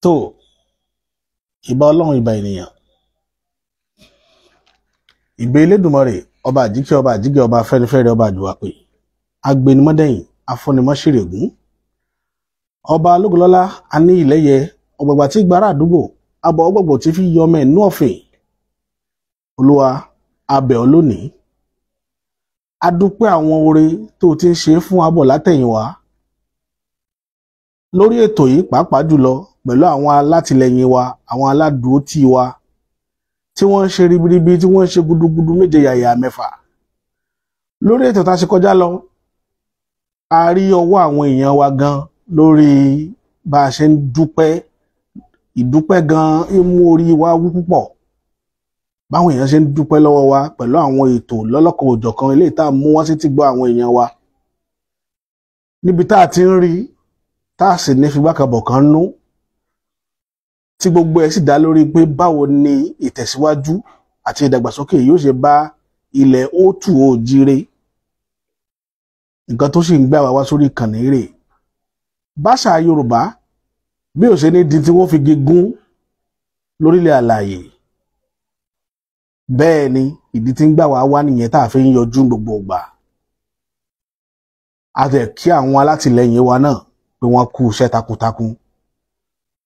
tó ìbà Ọlọ́run ìbà ènìyàn ìbà Elédùmarè ọba àjíkẹ́ ọba àjígẹ́ ọba afẹ́nifẹ́re ọba àjùwàpè agbenimọ́dẹ̀yìn afọ́nimọ́ṣèrègún ọba alógúnlọ́lá aní ìlẹ́yẹ ọgbàgbà tí gbára àdúgbò abọ̀ ọgbọ̀gbọ̀ tí fi yọmọ ẹ̀nú ọ̀fìn olúwa abẹ̀ ọ lónìí adúpẹ́ àwọn oore tó ti ń ṣe fún abọ̀ látẹ̀yìnwá lórí ètò yìí pàápàá jùlọ pẹ̀lú àwọn alátìlẹyìn wa àwọn aládùútì wa tí wọ́n ń ṣe ribiribi tí wọ́n ń ṣe gudugudu méje yàyà mẹ́fà lórí ètò tá a ṣe kọjá lọ a rí ọwọ́ àwọn èèyàn wa gan lórí bá a ṣe ń dúpẹ́ ìdúpẹ́ gan mú orí wa wú púpọ̀ báwọn èèyàn ṣe ń dúpẹ́ lọ́wọ́ wa pẹ̀lú àwọn ètò lọ́lọ́kan òjọ̀kan eléyìí tá a mú wá sí ti gbọ́ àwọn èèyàn wa níbi tá a ti ń rí tá a sì ní figbákanbọ̀ kan nú tí gbogbo ẹ̀ sì dá lórí pé báwo ni ìtẹ̀síwájú àti ìdàgbàsókè yóò ṣe bá ilẹ̀ òtù òjire nǹkan tó sì ń gbà wá sórí ìkànnì rẹ̀ báṣà Yorùbá bí ó ṣe ní di tí wọ́n fi gígùn lórílẹ̀ àlàyé bẹ́ẹ̀ ni ìdí tí ń gbà wá nìyẹn tá a fi ń yọjú gbogbo ìgbà a tẹ̀ kí àwọn alátìlẹyìn wa náà pé wọ́n kú iṣẹ́ takuntakun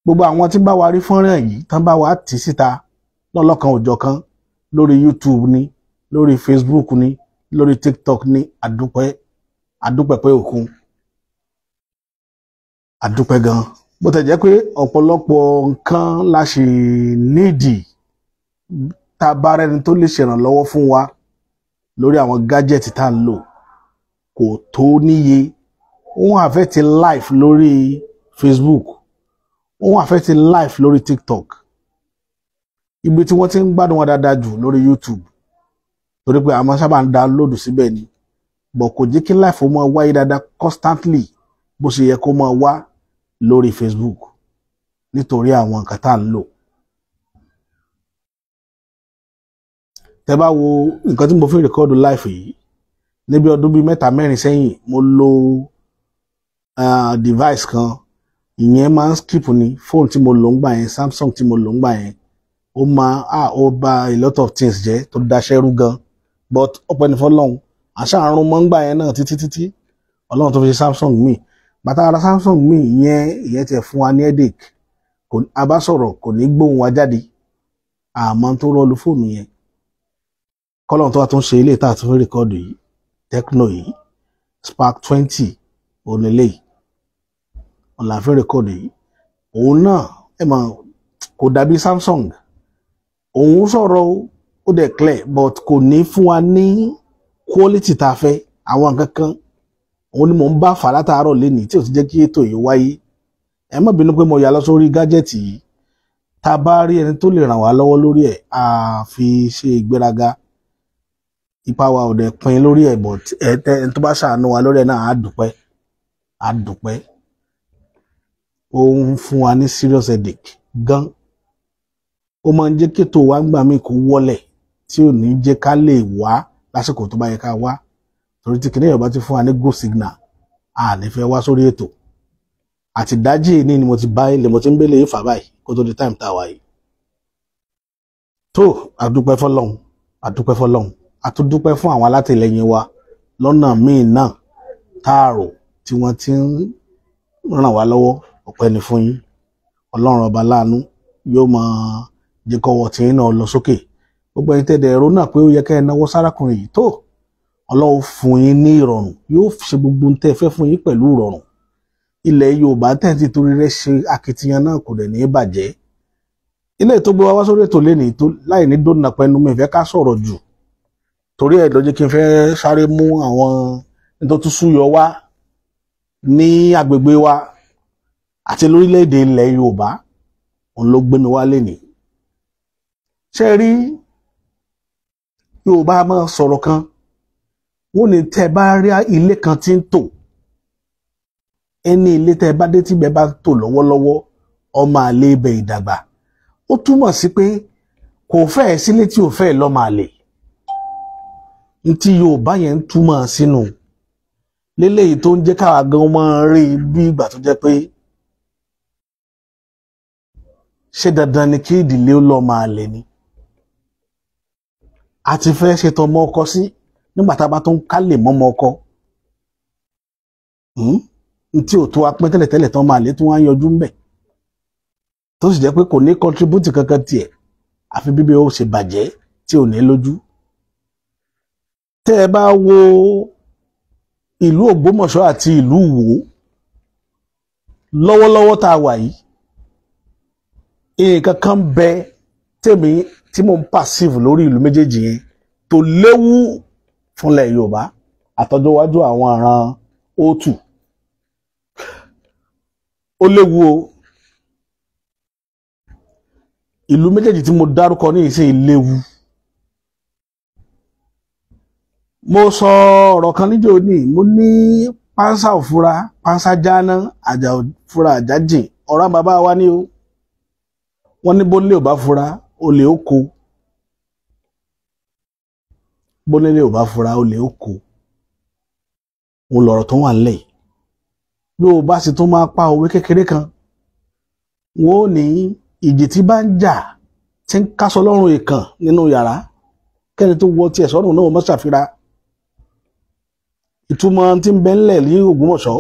gbogbo àwọn tí ń bá wa rí fọ́nrán yìí tán bá wa tì síta lọ́lọ́kan òjọ̀kan lórí YouTube ni lórí Facebook ni lórí TikTok ni àdúpẹ́ pé òkun àdúpẹ́ gan bó tẹ̀ jẹ́ pé ọ̀pọ̀lọpọ̀ nǹkan la ṣì nídìí tá a bá rẹni tó lè ṣèrànlọ́wọ́ fún wa lórí àwọn gájẹ́tì tá à ń lò kò tó níye wọ́n affect life lórí Facebook wọ́n affect life lórí TikTok ibi tí wọ́n ti ń gbádùn wọn dáadáa jù lórí YouTube torí pé àwọn sábà ń download síbẹ̀ ni bọ̀ kò jẹ́ kí life ó máa wáyé dáadáa constantly bó ṣe yẹ kó máa wá lórí Facebook nítorí àwọn nǹkan tá à ń lò. Tẹ́ bá wo nǹkan tí mo fi rìkọ́ọ̀dù life yìí níbi ọdún bíi 3-4 sẹ́yìn mo lo device kan ìyẹn máa ń skip ni fóònù tí mo lò ń gbà yẹn Samsung tí mo lò ń gbà yẹn ó máa ó bà a lot of things jẹ́ tó daṣẹ́ rú gan but ọpẹ́ ní fọ́lọ́run àṣà àrùn mọ́ ń gbà yẹn náà títí Ọlọ́run tó fi ṣe Samsung mi bàtà ara Samsung mi ìyẹn tiẹ̀ fún wa ní headache a bá sọ̀rọ̀ kò ní gbóhùn wa jáde àmọ́ tó rọ́ọ̀lù fóònù yẹn kọ́lọ́run tó wá tún ṣe ilé ìta àti fún rìkọ́ọ̀dù yìí Tecno yìí Spark 20 onílé ọ̀làfẹ́ rìkọ́ọ̀dù yìí òun náà mọ̀ kò dàbí Samsung òun sọ̀rọ̀ ó dẹ̀ clear but kò ní fún wa ní quality tá a fẹ́ àwọn nǹkan kan òun ni mò ń bá fà látàárọ̀ lénìí tí ò ti jẹ́ kí ètò yìí wáyé ẹ má bínú pé mo yà lọ sórí gájẹ́tì yìí tá a bá rí ẹni tó lè ràn wá lọ́wọ́ lórí ẹ̀ a fi ṣe ìgbéraga ipa wa ò dẹ̀ pin lórí ẹ̀ but ẹni tó bá ṣàánú wa lórí ẹ̀ náà á dúpẹ́ ó ń fún wa ní serious headache gan ó máa ń jẹ́ kétò wa gbà mí kó wọlẹ̀ tí ò ní jẹ́ ká lè wá lásìkò tó bá yẹ ká wá torí tí kìnìyàn bá ti fún wa ní go signal a ní fẹ́ wá sórí ètò àti dájí ní ni mo ti bá ilé mo ti ń bẹ́lẹ̀ ìfà báyìí kó tó di time tá a wáyé tó àdúpẹ́ fọ́lọ́run àtúndúpẹ́ fún àwọn alátìlẹyìn wa lọ́nà míì náà táàrò tí wọ́n ti ń ràn wá lọ́wọ́ ọpẹ́ ni fún yín Ọlọ́run ọba láàánú yóò máa jẹ́ kọ́wọ́ tí yín náà lọ sókè gbogbo ẹni tẹ́lẹ̀ ẹ̀rọ náà pé ó yẹ ká ẹ náwó sárákùnrin yìí tó Ọlọ́run fún yín ní ìrọ̀rùn yóò ṣe gbogbo tẹ́ ẹ fẹ́ fún yín pẹ̀lú ìrọ̀rùn ilẹ̀ Yorùbá tẹ́ǹtì torí rẹ̀ ṣe akitiyan náà kò dẹ̀ ní bàjẹ́ ilé tó gbé wá sórí ètò lénìí tó láì ní dóná pẹ́ẹ́nu mi ìfẹ́ ká sọ̀rọ̀ jù torí ẹ̀ ló jẹ́ kí n fẹ́ sáré mú àwọn nítorí súyọ wá ní agbègbè wa àti lórílẹ̀‐èdè ilẹ̀ Yorùbá òun ló gbé mi wá lénìí ṣe rí Yorùbá máa sọ̀rọ̀ kan wọ́n ní tẹ́ bá rí ilé kan tí ń tò ẹni ilé tẹ́ bá dé tí bẹ́ẹ̀ bá tò lọ́wọ́lọ́wọ́ ọmọ àlè ibẹ̀ ìdàgbà ó túmọ̀ sí pé kò fẹ́ẹ̀ sílé tí ò fẹ́ẹ̀ lọ́mọ àlè tí Yorùbá yẹn ń túmọ̀ sínú léléyìí tó ń jẹ́ káwa gan máa rí bí ìgbà tó jẹ́ pé ṣé dandan ni kí ìdílé ó lọ máa lè ní àti fẹ́ ṣètò ọmọ ọkọ sí nígbà tá a bá tún ká lè mọ́mọ ọkọ tí ò tó apẹ́ tẹ́lẹ̀tẹ́lẹ̀ tán máa lè tún wá yọjú ńbẹ̀ tó sì jẹ́ pé kò ní contribute kankan tiẹ̀ àfi bíbí ó ṣe bàjẹ́ tí ò ní lójú. Tẹ́ ẹ bá wo ìlú Ògbómọ̀ṣọ́ àti ìlú Ìwó lọ́wọ́lọ́wọ́ tá a wà yìí nǹkan kan bẹ tèmi tí mò ń passive lórí ìlú méjèèjì yẹn tó léwu fúnlẹ̀ Yorùbá àtọjọ́wájú àwọn àràn òtù ó léwu o. Ìlú méjèèjì tí mo dárúkọ ní ìsìn léwu. Mo sọ ọ̀rọ̀ kan níjọ́ ní mo ní pánsá òfura pánsá jáná àjà òfura àjájìn ọ̀rọ̀ bàbá wa ní o wọ́n ní bó lé ò bá fura olè ó kó bó lé ò bá fura olè ó kó òun lọ̀rọ̀ tó wà nílẹ̀ bí o bá sì tún máa pa òwe kékeré kan wọ́n ò ní ìjì tí bá ń jà tí ń kásọ lọ́rùn ìkàn nínú yàrá kẹ́ni tó wọ tiẹ̀ sọ́rùn náà mọ́ ṣàfihàn ìtumọ̀ tí ń bẹ ńlẹ̀ ní Ògbómọ̀ṣọ́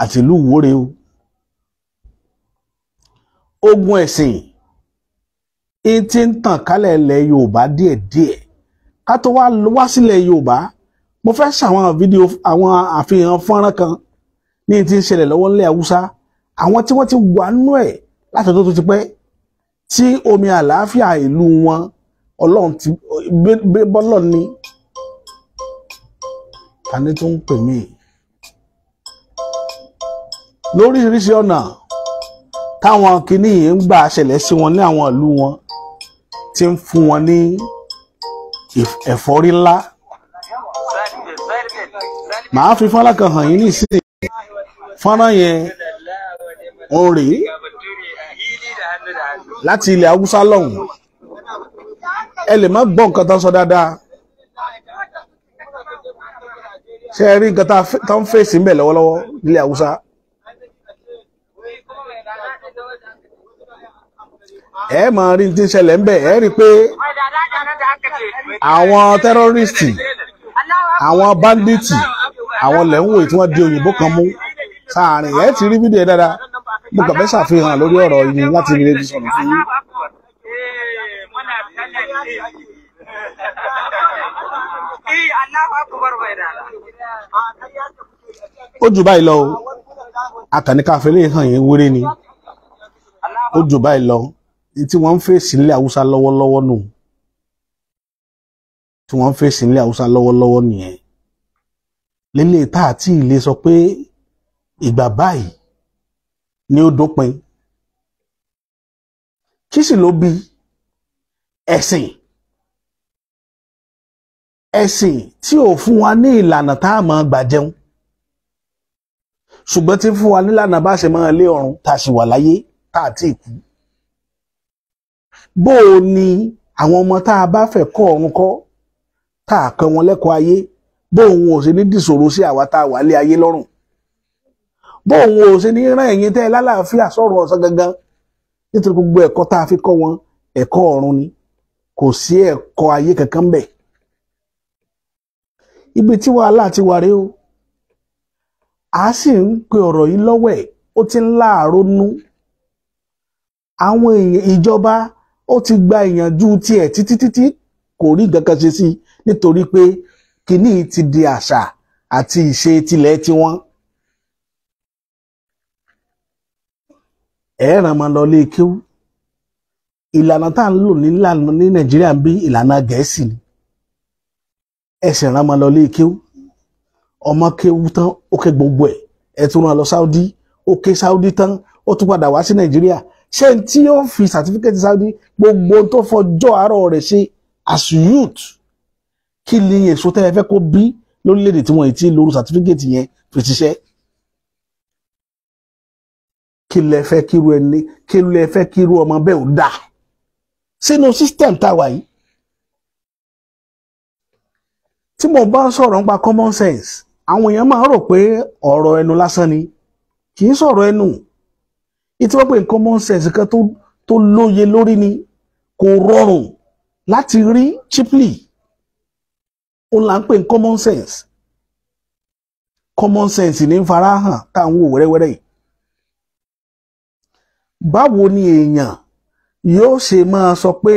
àti ìlú Ìwó rèé o. Ogun ẹ̀sìn tí ń tàn kálẹ̀ ilẹ̀ Yorùbá díẹ̀díẹ̀ ká tó wá sílẹ̀ Yorùbá mo fẹ́ ṣàwọn fídíò àwọn àfihàn fọ́nrán kan ní tí ń ṣẹlẹ̀ lọ́wọ́ ńlẹ̀ Haúsá àwọn tí wọ́n ti wà nú ẹ̀ láti ọdún tó ti pẹ́ tí omi àlàáfíà ìlú wọn Ọlọ́run ti bọ́lọ̀ ni tani tó ń pè mí lóríṣiríṣi ọ̀nà táwọn kìíní yìí ń gbà ṣẹlẹ̀ sí wọn ní àwọn ìlú wọn tí ń fún wọn ní ẹ̀fọ́rí ńlá. Màá fi fọ́nrán kan hàn yín nísìnyí fọ́nrán yẹn ń rèé láti ilẹ̀ Haúsá lọ́hùn ẹ lè má gbọ́ nǹkan tó ń sọ dáadáa ṣe rí nǹkan tó ń fèsì ń bẹ̀ lọ́wọ́lọ́wọ́ nílẹ̀ Haúsá. Ẹ máa rí tí ń ṣẹlẹ̀ ń bẹ̀ ẹ rí i pé àwọn tẹ́rọ́rìstì àwọn báńdíìtì àwọn lẹ́wọ̀n tí wọ́n di òyìnbó kan mú sáàrin ẹ ti rí fídíò dáadáa mo kàn fẹ́ ṣàfihàn lórí ọ̀rọ̀ yìí láti rí lẹ́bí sọ̀rọ̀ fún yín. Ó jù báyìí lọ o akànníkàfẹ́ lè hàn yín wéré ni ó jù báyìí lọ tí wọ́n ń fèsì nílẹ̀ Haúsá lọ́wọ́lọ́wọ́ nù tí wọ́n ń fèsì nílẹ̀ Haúsá lọ́wọ́lọ́wọ́ nìyẹn lélẹ̀ tá àti ilé sọ pé ìgbà báyìí ni ó dópin kí sì ló bí ẹ̀sìn tí ò fún wa ní ìlànà tá a máa gbà jẹun ṣùgbọ́n tí fún wa nílànà bá ṣe máa lé ọ̀run tá a sì wà láyé tá a ti kú. Bó o ní àwọn ọmọ tá a bá fẹ́ kọ́ ọ̀run kọ́ tá a kọ́ wọn lẹ́kọ̀ọ́ ayé bó òun ò ṣe ní dìṣòro sí àwa tá a wà lé ayé lọ́rùn bó òun ò ṣe ní rán ẹ̀yin tẹ́ ẹ lálàáfíà sọ̀rọ̀ ọ̀sán gangan nítorí gbogbo ẹ̀kọ́ tá a fi kọ́ wọn ẹ̀kọ́ ọ̀run ni kò sí ẹ̀kọ́ ayé kankan bẹ̀. Ibi tí wàhálà ti wà rèé o a sì ń pe ọ̀rọ̀ yìí lọ́wọ́ ẹ̀ ó ti ń láàárọ̀ nú àwọn èèyàn ìjọba ó ti gba ìyànjú tiẹ̀ títí kò rí nǹkan kan ṣe sí nítorí pé kínní ti di àṣà àti ìṣe tilẹ̀ tiwọn. Ẹ̀ràn máa lọ lé kéwú ìlànà tá à ń lò ní Nàìjíríà ń bí ìlànà Gẹ̀ẹ́sì ni ẹ̀sìn ràn máa lọ lé kéwú ọmọ kéwú tán ó ké gbogbo ẹ̀ tún rán lọ Saudi ó ké Saudi tán ó tún padà wá sí Nàìjíríà ṣé tí ó fi certificate Saudi gbogbo tó fọjọ́ àárọ̀ rẹ̀ ṣe as youth kí ni èso tẹ́ ẹ fẹ́ kó bí lórílẹ̀‐èdè tí wọ́n ti lóru certificate yẹn fi ṣiṣẹ́ kí lẹ fẹ́ kíru ẹni kí lẹ fẹ́ kíru ọmọ bẹ́ẹ̀ ò dà sínú system tá a wà yìí. Tí mo bá ń sọ̀rọ̀ nípa common sense àwọn èèyàn máa ń rò pé ọ̀rọ̀ ẹnu lásán ni kì í sọ̀rọ̀ ẹnu ìtí wọ́n pè ní common sense kan tó lóye lórí ni kò rọrùn láti rí cheaply. Ó là ń pè ní common sense. Common sense ní farahàn táwọn wò wẹ́rẹ́wẹ́rẹ́ yìí. Báwo ni èèyàn yóò ṣe máa sọ pé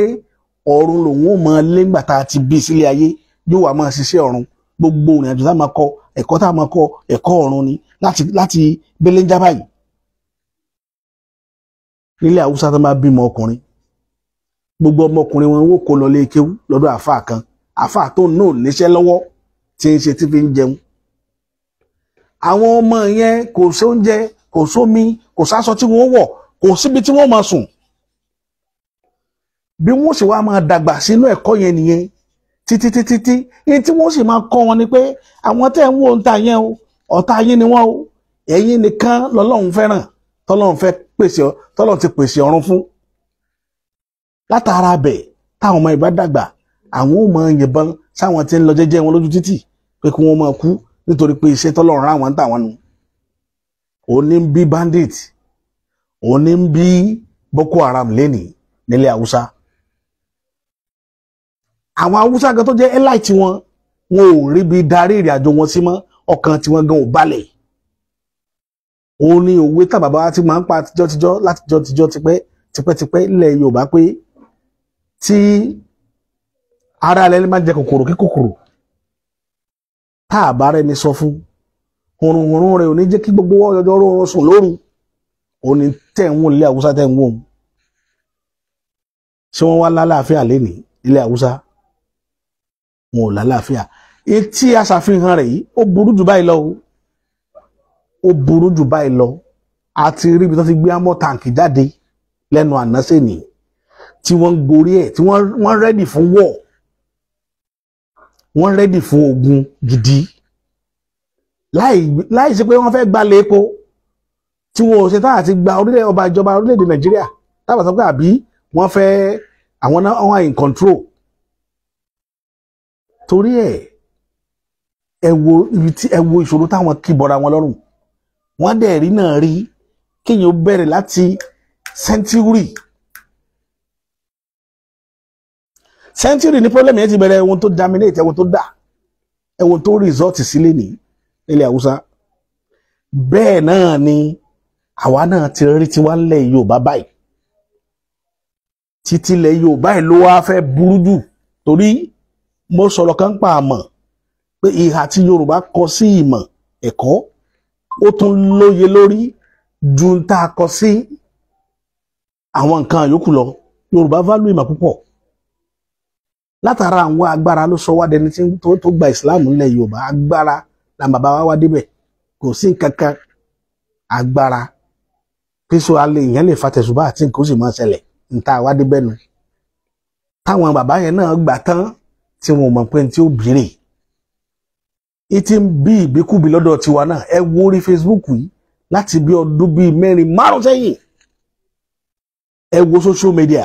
ọ̀run lòun ò máa lé nígbà tá a ti bí sílé ayé, yóò wá máa ṣiṣẹ́ ọ̀run? Gbogbo ìrìn àjò tá a máa kọ, ẹ̀kọ́ tá a máa kọ, ẹ̀kọ́ ọ̀run ni láti belenja báyìí. Nílẹ̀ Haúsá tó máa bímọ ọkùnrin, gbogbo ọmọkùnrin wọn wó kó lọ lé kéwú lọ́dọ̀ àfáà kan, àfáà tó náà níṣẹ́ lọ́wọ́ tí ń ṣe tí fi ń jẹun. Àwọn ọmọ yẹn kò sóúnjẹ, kò sómi, kò sáṣọ tí wọ́n wọ̀, kò síbi tí wọ́n máa sùn. Bí wọ́n sì wá máa dàgbà sínú ẹ̀kọ́ yẹn nìyẹn títí ní tí wọ́n sì máa kọ́ wọn ni pé àwọn tẹ́ ń wò ń ta yẹn o, ọ̀tá yín ni wọ́n o, ẹ̀yin nìkan lọ́lọ́run fẹ́ràn, tọ́lọ́run ti pèsè ọ̀run fún. Látara bẹ̀ táwọn ọmọ ìbá dàgbà, àwọn ò máa yìnbọn sáwọn tí ń lọ jẹ́jẹ́ wọn lójú títì pé kí wọ́n máa kú nítorí pé iṣẹ́ tọ́lọ́run ráwọn ń tà wọn nù. Òní ń bí bandit, òní ń bí Boko Haram lénìí nílẹ̀ Haúsá. Àwọn Haúsá gan tó jẹ́ elite wọn ò rí bí darí ìrìn àjò wọn sí mọ́, ọkàn tí wọ́n gan ò balẹ̀. Òun ni òwe tá bàbá wa ti máa ń pa látijọ́ tipẹ́ ilẹ̀ Yorùbá pé tí ara alẹ́ máa jẹ kòkòrò kí kòkòrò tá a bá rẹni sọ fún, òrùn rẹ̀ ò ní jẹ́ kí gbogbo ọjọ́ rọrùn sùn lóru. Òun ni tẹ̀ ń wò nílẹ̀ Haúsá tẹ̀ ń wò. Ṣé wọ́n wá lálàáfíà lénìí ilẹ̀ Haúsá? Wọn ò lálàáfíà. Tí a ṣàfihàn rẹ̀ yìí ó burú jù báyìí lọ. Ó burú jù báyìí lọ. A ti rí ibi tó ti gbé amọ̀ tàǹkì jáde lẹ́nu àná sẹ́ni tí wọ́n ń gorí ẹ̀, tí wọ́n rẹ́dì fún wọ̀, wọ́n rẹ́dì fún ogun gidi láì ṣe pé wọ́n fẹ́ gbalẹ̀ epo tí wọ́n ò ṣe táà ti gba ìjọba orílẹ̀-èdè Nàìjíríà tábà sọ pé àbí wọ́n fẹ́ àwọn náà wọ́n in control. Torí ẹ wo ìṣòro táwọn kì bọ́ra wọn lọ́rùn. Wọ́n dẹ̀ rí náà rí kéèyàn bẹ̀rẹ̀ láti century ní problem yẹn ti bẹ̀rẹ̀ ẹ̀wọ̀n tó germinate, ẹ̀wọ̀n tó dà, ẹ̀wọ̀n tó result sílé ní ilẹ̀ Haúsá. Bẹ́ẹ̀ náà ni àwa náà ti rí tiwa ńlẹ̀ Yorùbá báyìí. Títí ilẹ̀ Yorùbá yìí ló wá fẹ́ burú jù, torí mo sọ̀rọ̀ kan pa àmọ̀ pé ìhà tí Yorùbá kọ sí ìmọ̀ ẹ̀kọ́ ó tún lóye lórí ju ń tá a kọ sí àwọn nǹkan yòókù lọ. Yorùbá value ìmọ̀ púpọ̀. Látara àwọn agbára ló sọ wá dẹni tó gba ìsìláàmù ńlẹ̀ Yorùbá. Agbára la bàbá wa wá débẹ̀, kò sí nǹkankan. Agbára pèsè alẹ́ ìyẹn lè fa tẹ̀sùbá àti nǹkan ó sì máa ṣẹlẹ̀ níta wá débẹ̀ nu. Táwọn bàbá yẹn náà gbà tán tí wọn mọ̀ pé tí ó bìrì. Ìtì ń bí ìbíkúbi lọ́dọ̀ tiwa náà. Ẹ wo orí Facebook yìí láti bí ọdún bíi 4-5 sẹ́yìn. Ẹ wo social media.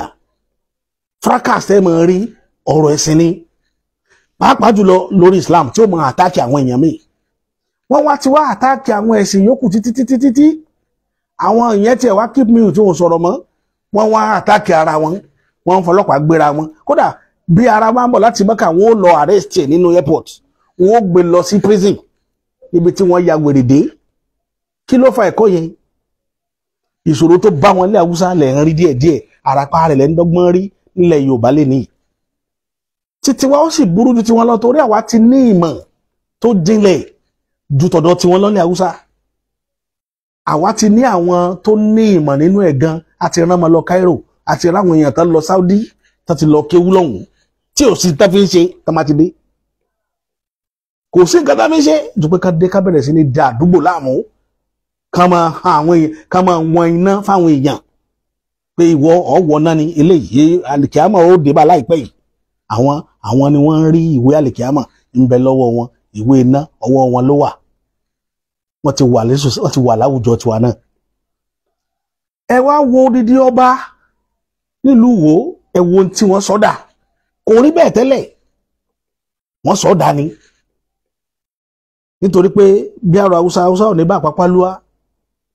Fracas ẹ máa rí ọ̀rọ̀ ẹ̀sìn ni, pàápàá jùlọ lórí Islam tí ó máa àtáàkì àwọn èèyàn míì. Wọ́n wá ti wá àtáàkì àwọn ẹ̀sìn yòókù títí. Àwọn èèyàn tiẹ̀ wá keep mute tí wọ́n sọ̀rọ̀ mọ́. Wọ́n wá àtáàkì ara wọn, wọ́n ń fọlọ́pàá gbéra wọn. Kódà bí ara máa ń bọ̀ láti Mẹ́kà, wọ́n ó lọ arrest ẹ̀ nínú airport, wọ́n ó gbé lọ sí prison níbi tí wọ́n ya wèrè dé. Kí ló fa ẹ̀kọ́ yẹn? Ìṣòro tó bá wọn ní Haúsá lẹ̀ ń rí díẹ̀díẹ̀, àràpá rẹ̀ lẹ́ ń dọ́gbọ́n rí nílẹ̀ Yorùbá lé ní. Títí wa ó sì burú ju tiwọn lọ, torí àwa ti ní ìmọ̀ tó jinlẹ̀ ju tọ̀dọ̀ tiwọn lọ ní Haúsá. Àwa ti ní àwọn tó ní ìmọ̀ nínú ẹ̀ gan. Àti rán ọmọ lọ Cairo, àti ráwọn èèyàn tán lọ Saudi tán ti lọ kéwú lọ́hùn tí ò sí tán fi ń ṣe tán máa ti dé. Kò sí nǹkan tán fi ń ṣe ju pé ká dé ká bẹ̀rẹ̀ sí ní da àdúgbò láàmú, ká máa han àwọn èèyàn, ká máa wọn iná fáwọn èèyàn pé ìwọ ọ̀wọ́ náà ni eléyìí àlìkíámà ó dé bá láìpẹ́ yìí. Àwọn ni wọ́n ń rí ìwé àlìkíámà ń bẹ lọ́wọ́ wọn, ìwé iná ọwọ́ wọn ló wà. Wọ́n ti wà láwùjọ tiwa náà. Ẹ wá wo odidi ọba nílùú Ìwó, ẹ wo tí wọ́n sọ́dà. Kò rí bẹ́ẹ̀ tẹ́lẹ̀, wọ́n sọ́dà ni. Nítorí pé bí àrò Haúsá ò ní bá àpapá lúwá,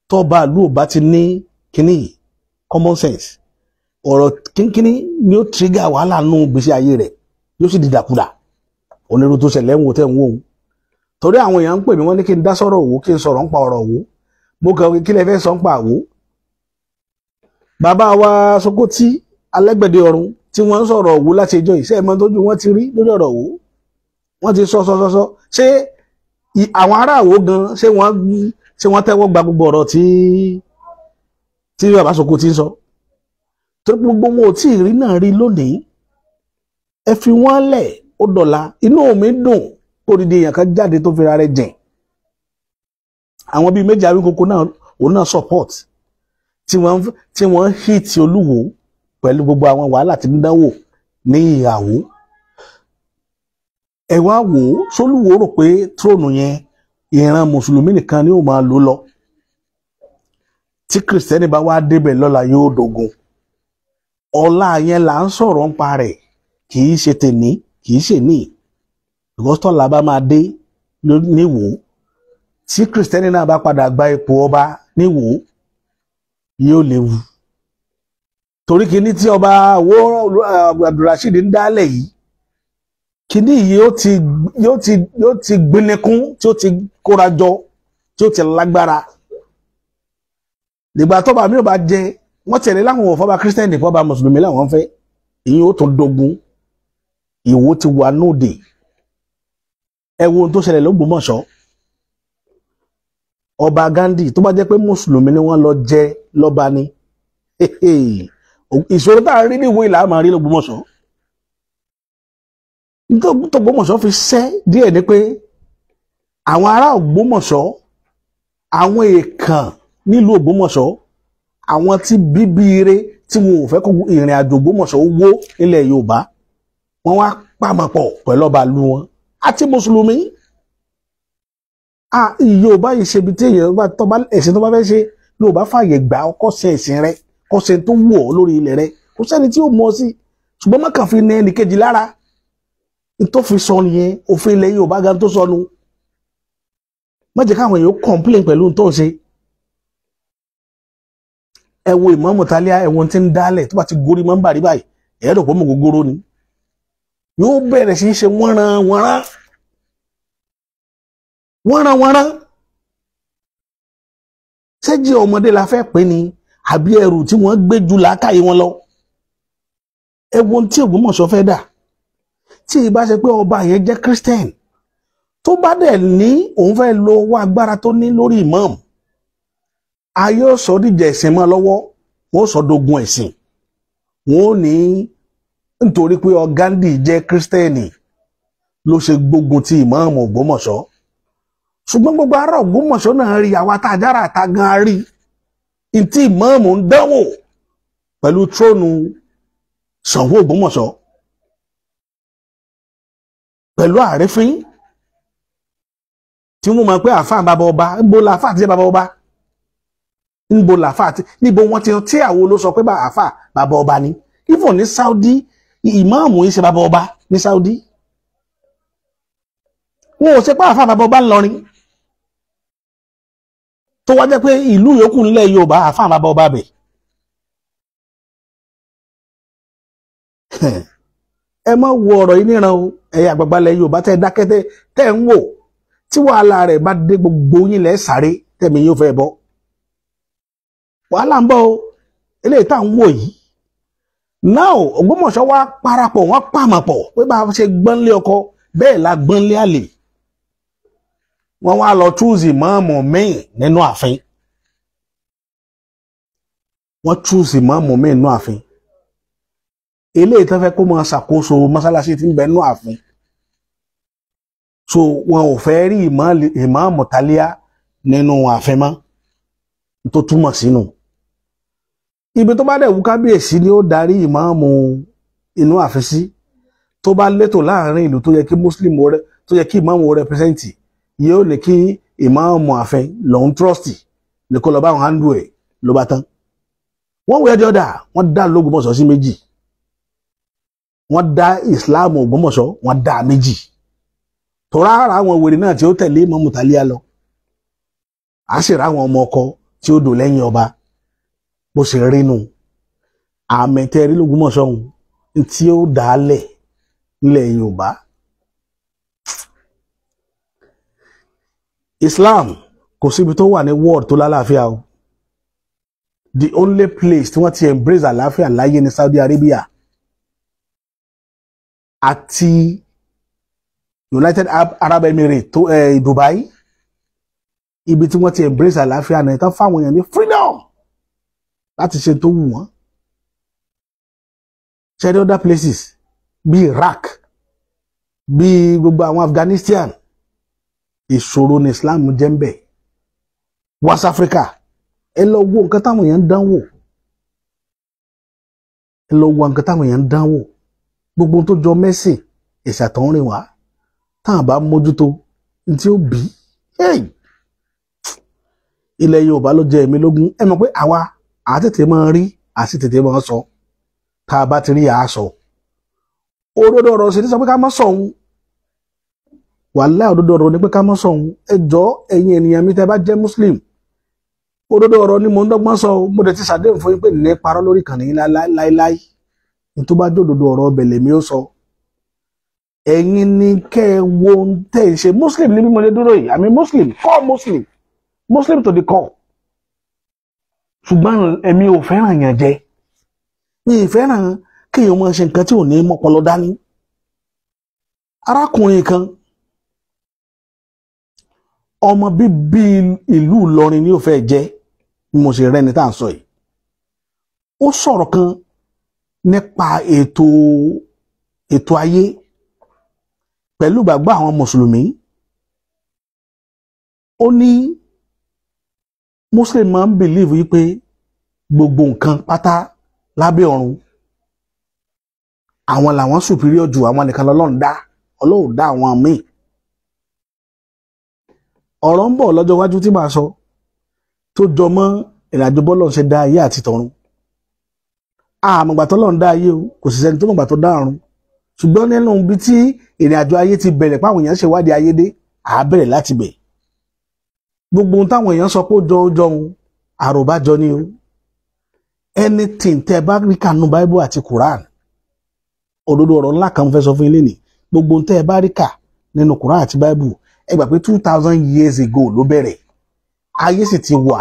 tọ́ba ìlú ò bá ti ní kíní common sense. ọ̀rọ̀ kínkínní ni ó trigger wàhálà nù gbèsè ayé rẹ̀ yóò sì dìdàkudà onírú tó ṣẹlẹ̀ ń wò tẹ́ ń wò ó torí àwọn èèyàn ń pè mí wọ́n ní kí n dá sọ̀rọ̀ òwò kí n sọ̀rọ̀ ń pa ọ̀rọ̀ òwò mo kàn kí lẹ fẹ́ sọ ń pa àwò bàbá wa Sokoti Alẹ́gbẹ̀dẹ Ọ̀run tí wọ́n ń sọ̀rọ̀ òwò láti ẹjọ́ ìṣe ẹ̀mọ́ tójú wọ́n ti rí lórí ọ̀rọ̀ òwò wọ́n ti sọ ṣé àwọn ará àwò gan ṣé wọ́n tẹ́wọ́ gba gbogbo ọ̀rọ̀ tí bàbá Sokoti ń sọ torí gbogbo wọn ò tí ì rí náà rí lónìí ẹ fi wọ́n lẹ̀ ó dọ̀la inú mi dùn kó dídí èèyàn kan jáde tó fi ra rẹ̀ jìn àwọn bíi méjì Awíkókó náà òun náà support tí wọ́n hit Olúwo pẹ̀lú gbogbo àwọn wàhálà tí ń dánwò ní ìyàwó ẹ wá wò ó sólúwo rò pé tróònù yẹn ìran mùsùlùmí nìkan ni ó máa lò lọ tí kìrìsìtẹ́nì bá wá débẹ̀ lọ́la yóò dogun ọlá yẹn là ń sọ̀rọ̀ ń pa rẹ̀ kì í ṣe tèmi kì í ṣe ní ìgbọ́sọ̀tọ̀lá bá máa dé níwò tí kìrìsìtẹ́nì náà bá padà gba ipò ọba níwò yóò léwu torí kíní tí ọba wo Abdulrasheed ń dálẹ̀ yìí kíní yìí yóò ti gbinekún tí ó ti kórajọ tí ó ti lágbára nígbà tọ́ba mi ò bá jẹ wọ́n tẹ̀lé láwọn òfọ́ba kírísítẹ́nì fọ́ba mùsùlùmí láwọn fẹ́ ìyẹn ó tún dogun Ìwó ti wà nóde ẹ wo ohun tó ṣẹlẹ̀ l'Ógbómọ̀ṣọ́ ọba Ghandi tó bá jẹ́ pé mùsùlùmí ni wọ́n lọ jẹ lọ́ba ni ìṣòro tá a rí ní ìwé ìlà máa rí l'Ógbómọ̀ṣọ́ nítorí tó Ògbómọ̀ṣọ́ fi ṣẹ́ díẹ̀ ni pé àwọn ará Ògbómọ̀ṣọ́ àwọn èèkàn nílùú Ògbómọ̀ṣọ́ àwọn tí bíbí ire tí wọn ò fẹ́ kó ìrìn àjò Ògbómọ̀ṣọ́ wó nílẹ̀ Yorùbá wọ́n wá pàmọ̀pọ̀ pẹ̀lú ọba lu wọn àti mùsùlùmí Yorùbá yìí ṣe ibi tí èèyàn bá ẹ̀sìn tó bá fẹ́ ṣe Yorùbá fààyè gbà ọkọ̀ ṣe ẹ̀sìn rẹ kọ́ ṣe tó wù ọ́ lórí ilẹ̀ rẹ kò sẹ́ni tí ó mọ̀ sí ṣùgbọ́n má kàn fi ní ẹnì kejì lára tó fi sọ nìyẹn òfin ilẹ̀ Yorùbá gan tó sọnù má jẹ́ káwọn èèyàn complain pẹ̀lú tó ń ṣe ẹ wo Ìmáàmù Tálíà ẹ̀wọ̀n tí ń dálẹ̀ tó bá ti gorí mọ́ ń bàrí báyìí ẹ̀rọ pọ̀ mọ́ gogoro ni yóò bẹ̀rẹ̀ sí í ṣe wọ́nran ṣẹ́jì ọmọdé la fẹ́ pè ní àbí ẹrù tí wọ́n gbé jù làákàyè wọn lọ ẹ̀wọ̀n tí Ògbómọ̀ṣọ́ fẹ́ dà tí ìbá ṣe pé ọba yẹn jẹ́ Christian tó bá dẹ̀ ní òun fẹ́ lo owó agbára tó ní lórí ìmáàmù a yóò sọ díjà ẹ̀sìn mọ́ lọ́wọ́ wọ́n sọ dogun ẹ̀sìn wọ́n ní nítorí pé Ghandi jẹ́ kírísítẹ́nì ló ṣe gbógun ti ìmáàmù Ògbómọ̀ṣọ́ ṣùgbọ́n gbogbo ará Ògbómọ̀ṣọ́ náà rí àwa tá a jára àta gan rí ntí ìmáàmù ń dánwò pẹ̀lú tróònù Ṣàngó Ògbómọ̀ṣọ́ pẹ̀lú àrífín tí wọ́n mọ̀ pé àfáà bàbá ọba níbo la àfáà ti jẹ́ bàbá ọba níbo la àfáà ti níbo wọ́n ti tí àwọn ló sọ pé àfáà bàbá ọba ni even ní Saudi ìmáàmù yìí ṣe bàbá ọba ní Saudi wọn ò ṣe pé àfáà bàbá ọba ńlọrin tó wá jẹ́ pé ìlú yòókù nílẹ̀ Yorùbá àfáà bàbá ọba bẹ̀ ẹ má wo ọ̀rọ̀ yìí níran o ẹ̀yà àgbàgbà ilẹ̀ Yorùbá tẹ́ dákẹ́ tẹ́ ń wò tí wàhálà rẹ̀ bá dé gbogbo yín lẹ́ sáré tẹ̀mí yóò fẹ́ bọ́ wàhálà ń bọ̀ o eléyìí tá à ń wò yìí náà Ògbómọ̀ṣọ́ wá parapọ̀ wọ́n pàmọ̀pọ̀ pé bá a ṣe gbọ́nlé ọkọ bẹ́ẹ̀ la gbọ́nlé àlè wọ́n wá lọ chúùsì ìmáàmù míì nínú ààfin wọ́n chúùsì ìmáàmù míì nínú ààfin eléyìí tó fẹ́ kó máa ṣàkóso mọ́sálásí tí ń bẹ nínú ààfin so wọn ò fẹ́ rí ìmáàmù Tálíà nínú ààfin mọ́ tó túmọ̀ sínú ibi tó bá dẹ̀ wù kábíyèsí ni ó darí ìmáàmù inú ààfin sí tó bá létò láàrin ìlú tó yẹ kí muslim tó yẹ kí ìmáàmù rẹpẹsẹ́ǹtì yóò ní kí ìmáàmù ààfin lòun trọ́stì ní kó lọ bá wọn handle ẹ̀ ló bá tán wọ́n wẹ́ ẹjọ́ dà wọ́n dá l'Ógbómọ̀ṣọ́ sí méjì wọ́n dá ìsìláàmù Ògbómọ̀ṣọ́ wọ́n dá méjì tó rárá àwọn wèrè náà tí ó tẹ̀lé Ìmáàmù Tálíà lọ a sì rá àwọn ọmọ ọkọ tí ó dò lẹ́yìn ọba bó ṣe rí nù àmẹ̀tẹ́rí l'Ògbómọ̀ṣọ́ tí ó dálẹ̀ nílẹ̀ Yorùbá. Islam kò síbi tó wà ní world tó lálàáfíà o. The only place tí wọ́n ti embrace àlàáfíà láyé ní Saudi Arabia àti United Arab Emirates tó Dubai, ibi tí wọ́n ti embrace àlàáfíà náà tán fáwọn èèyàn ní freedom láti ṣe tó wù wọ́n. Ṣé other places bí Iraq, bí gbogbo àwọn Afghanistan, ìṣòro ní Islam jẹ́ ń bẹ̀. West Africa, ẹ lọ wo nǹkan táwọn èèyàn ń dánwò, ẹ lọ wo nǹkan táwọn èèyàn ń dánwò. Gbogbo tó jọ mẹ́sìn ìṣàtọ̀rìn wá táwọn bá mójútó ní tí ó bí. Ilẹ̀ Yorùbá ló jẹ èmi lógún. Ẹ mọ̀ pé àwa àtètè máa rí àti tètè máa sọ, tá a bá ti rí àásọ. Òdodo ọ̀rọ̀ sì ní sọ pé ká má sọ òun. Wàláhì òdodo ọ̀rọ̀ ní pé ká má sọ òun. Ẹ jọ̀ọ́ ẹ̀yin ènìyàn mi tẹ́ bá jẹ́ Muslim, òdodo ọ̀rọ̀ ni mo ń dọ́gbọ́n sọ. Mo dẹ̀ ti ṣàdéhùn fún yín pé ní parọ́ lórí ìkànnì yín láíláí. Ní tó bá jẹ́ òdodo ọ̀rọ̀ ọbẹ̀ lèmi ó sọ. Ẹ̀yin ni kẹ́ ẹ wo tẹ́ ẹ ṣe. Muslim ní bí mo lè dúró yìí, àmì Muslim, core Muslim, Muslim to the core. Ṣùgbọ́n èmi ò fẹ́ràn yàn jẹ. Mi ì fẹ́ràn kí èèyàn máa ṣe nǹkan tí ò ní mọ́pọlọ dání. Arákùnrin kan, ọmọ bíbí ìlú Ìlọrin ni ó fẹ́ jẹ́, bí mo ṣe rẹ́ni tá à ń sọ yìí. Ó sọ̀rọ̀ kan nípa ètò ayé pẹ̀lú ìgbàgbọ́ àwọn mùsùlùmí. Ó ní Muslim máa ń believe wípé gbogbo nǹkan pátá lábẹ́ ọ̀run àwọn làwọn superior jù, àwọn nìkan lọ́lọ́run dá, Ọlọ́run dá àwọn míì. Ọ̀rọ̀ ń bọ̀ lọ́jọ́ iwájú tí màá sọ tó jọ mọ́ ìrìnàjò bọ́lọ̀ ṣe dá ayé àti tọ̀run. Àmọ̀gbà tọ́lọ́run dá ayé o, kò sì sẹ́ni tó mọ̀gbà tó dá ọ̀run. Ṣùgbọ́n nínú ibi tí ìrìnàjò ayé ti bẹ̀rẹ̀ páwọn èèyàn ṣe wádìí ayé dé, àá bẹ̀rẹ̀ láti bẹ̀. Gbogbo ohun táwọn èèyàn sọ pé ó jọ ohun àròbájọ ni o. Anything tẹ́ bá rí kànú Bible àti Quran, òdodo ọ̀rọ̀ ńlá kan fẹ́ sọ fún ilé ni. Gbogbo ohun tẹ́ bá rí kà nínú Quran àti Bible, ẹ gbà pé 2000 years ago ló bẹ̀rẹ̀. Ayé sì ti wà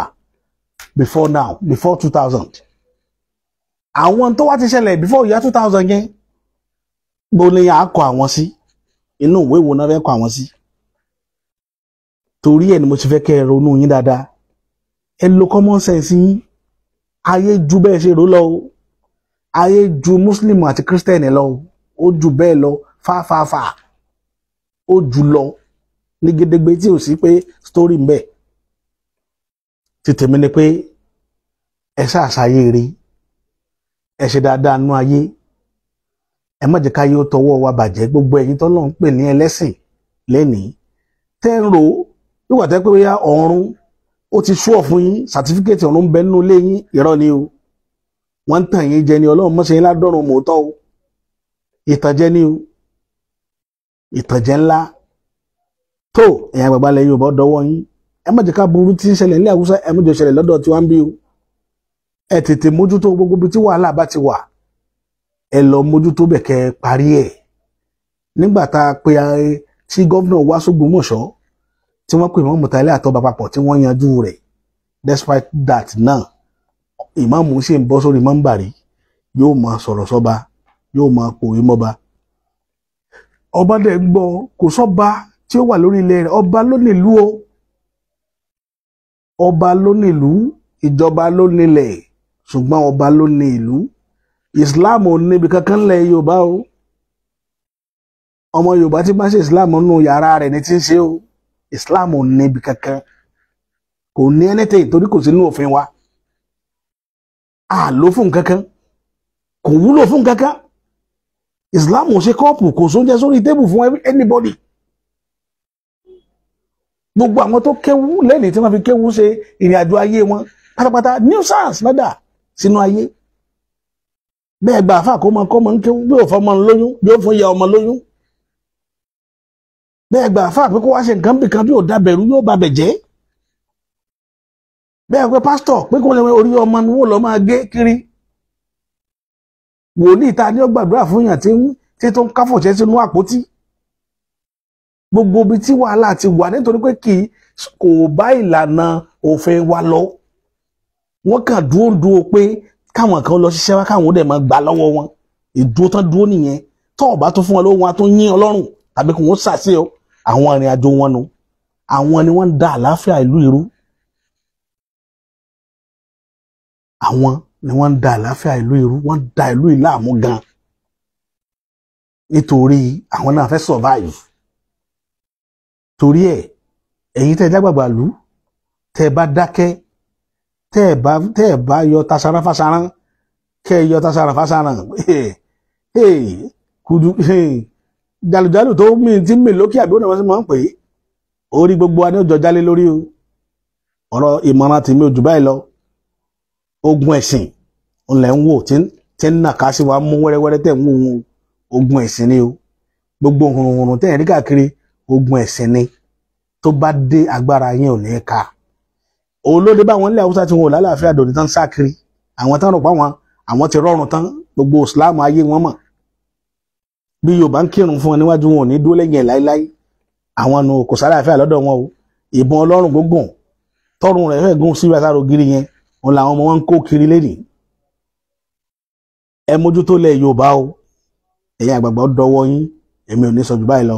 before now, before 2000. Àwọn tó wá ti ṣẹlẹ̀ before year 2000 yẹn, bó ni a kọ àwọn sí? Inú ìwé wo náà fẹ́ kọ àwọn sí? Torí ẹ̀ ni mo ti fẹ́ kẹ́ ẹ ronú yín dáadáa. Ẹ lo common sense yín. Ayé ju bẹ́ẹ̀ ṣe rò lọ o. Ayé ju Muslim àti Christian lọ o. Ó ju bẹ́ẹ̀ lọ fáfáfá. Ó jù lọ ní gédégbé tí ò sí pé story ń bẹ. Títèmi ni pé ẹ ṣàṣàyè rí. Ẹ ṣe dáadáa nú ayé. Ẹ má jẹ́ káyé ó tọwọ́ wa bàjẹ́. Gbogbo ẹ̀yin t'Ọlọ́run pè ní ẹlẹ́sìn lénìí. Tẹ́ ń rò wíwà tẹ́ pé bóyá ọ̀run ó ti ṣúọ̀ fún yín, sàtífíkẹ́tì ọ̀run ń bẹ nínú ilé yín, irọ́ ni o. Wọ́n ń tàn yín jẹ ni, Ọlọ́run mọ́ṣẹ́ yín ládọ́run mòótọ́ o. Ìtànjẹ ni o. Ìtànjẹ ńlá. Tó ẹ̀yin àgbàgbà lẹ́yìn Yorùbá dọwọ́ yín. Ẹ má jẹ́ ká burú tí ń ṣẹlẹ̀ ní Haúsá, ẹ má jẹ́ ṣẹlẹ̀ lọ́dọ̀ tí wọ́n ń bí o. Ẹ tètè mójútó gbogbo ibi tí wàhálà bá ti wà. Ẹ lọ mójútó bẹ̀ kẹ́ parí ẹ̀. Nígbà tá a pe tí gọ́vnà wá s'Ógbómọ̀ṣọ́, tí wọ́n pè wọ́n Mùtáílì àtọ́ba papọ̀ tí wọ́n yanjú rẹ̀. Despite that náà, ìmáàmù ṣe ń bọ́ sórí mọ́ńbàrí, yóò máa sọ̀rọ̀ sọ́ba, yóò máa pòwe mọ́ba. Ọba dẹ̀ ń gbọ́, kò sọ́ba tí ó wà lórí ilẹ̀ rẹ̀, ọba ló nílùú o. Ọba ló nílùú, ìjọba ló nílẹ̀, ṣùgbọ́n ọba ló ní ìlú. Islam ò níbi kankan lẹ̀ Yorùbá o. Ọmọ Yorùbá tí bá ṣe Islam nínú yàrá rẹ̀ ní tí ń ṣe o. Islam ò níbi kankan, kò ní anything torí kò sí nínú òfin wa. A lò fún kankan, kò wúlò fún kankan. Islam ò ṣe kọ́ọ̀pù, kò sóúnjẹ sórí tébù fún anybody. Gbogbo àwọn tó kéwú lẹ́nìí tí wọ́n fi kéwú ṣe ìrìn àjò ayé wọn pátápátá nuisance lọ́dà sínú ayé. Bẹ́ẹ̀ gba àfáà kó mọ ń kéwú bí ò fọmọ lóyún, bí ó fún ìyá ọmọ lóyún. Bẹ́ẹ̀ gba àfáà pé kó wá ṣe nǹkan bìkan bí ò dábẹ̀rú yóò bá bẹ̀ jẹ́. Bẹ́ẹ̀ pé pásítọ̀ pé kó lè orí ọmọ ni wọ́n lọ máa gé kiri. wòlíì ta ni ó gbàdúrà fún yàn tí tó ń káfọ̀ṣẹ́ sínú àpótí gbogbo ibi tí wàhálà ti wà nítorí pé kò bá ìlànà òfin wa lọ wọ́n kàn dúró pé káwọn kan lọ ṣiṣẹ́ wá káwọn dẹ̀ máa gbà lọ́wọ́ wọn ìdúró tán dúró nìyẹn tó ọba tó fún wọn lówó wọn tó yín Ọlọ́run tàbí kò wọ́n ṣàṣẹ ọ àwọn ìrìn àjò wọn nu àwọn ni wọ́n ń da àlàáfíà ìlú irú àwọn ni wọ́n ń da àlàáfíà ìlú irú wọ́n da ìlú ìlàmú gan nítorí àwọn náà fẹ́ survive torí ẹ̀ ẹ̀yin tẹ́ jágbàgbà lù tẹ́ bá dákẹ́ tẹ́ bá yọ tasara fasaran kẹ́ yọ tasara fasaran kudu jalujalu tó mi tí mi lókè àbí òun sì máa ń pè é orí gbogbo wa ní ọjọ́ jálé lórí o ọ̀rọ̀ ìmọ̀ràn tèmi ò jù báyìí lọ ogun ẹ̀sìn ńlẹ̀ ń wò tí ń nàka sí wa mú wẹ́rẹ́wẹ́rẹ́ tẹ̀ ń wò wọn ogun ẹ̀sìn ni o gbogbo hùrùhùrù tẹ̀ ń rí káàkiri ogun ẹ̀sìn ni tó bá dé agbára yẹn ò ní ká olóde báwọn ilé Haúsá tí wọn ò lálàáfíà dòní tán sákiri àwọn tán rò pa àwọn ti rọrùn tán gbogbo Islam ayé wọn mọ̀ bí Yorùbá ń kírun fún wọn níwájú wọn ò ní dúró lẹ́yìn ẹ̀ láíláí àwọn nu kò sálàáfíà lọ́dọ̀ wọn o ìbọn Ọlọ́run gbógun tọrùn rẹ̀ fẹ́ gún sí ìbásáró gírí yẹn òun làwọn ọmọ wọn ń kó kiri lénìí ẹ mójútó lẹ̀ Yorùbá o ẹ̀yin àgbààgbà ó dọwọ́ yín èmi ò ní sọ jù báyìí lọ.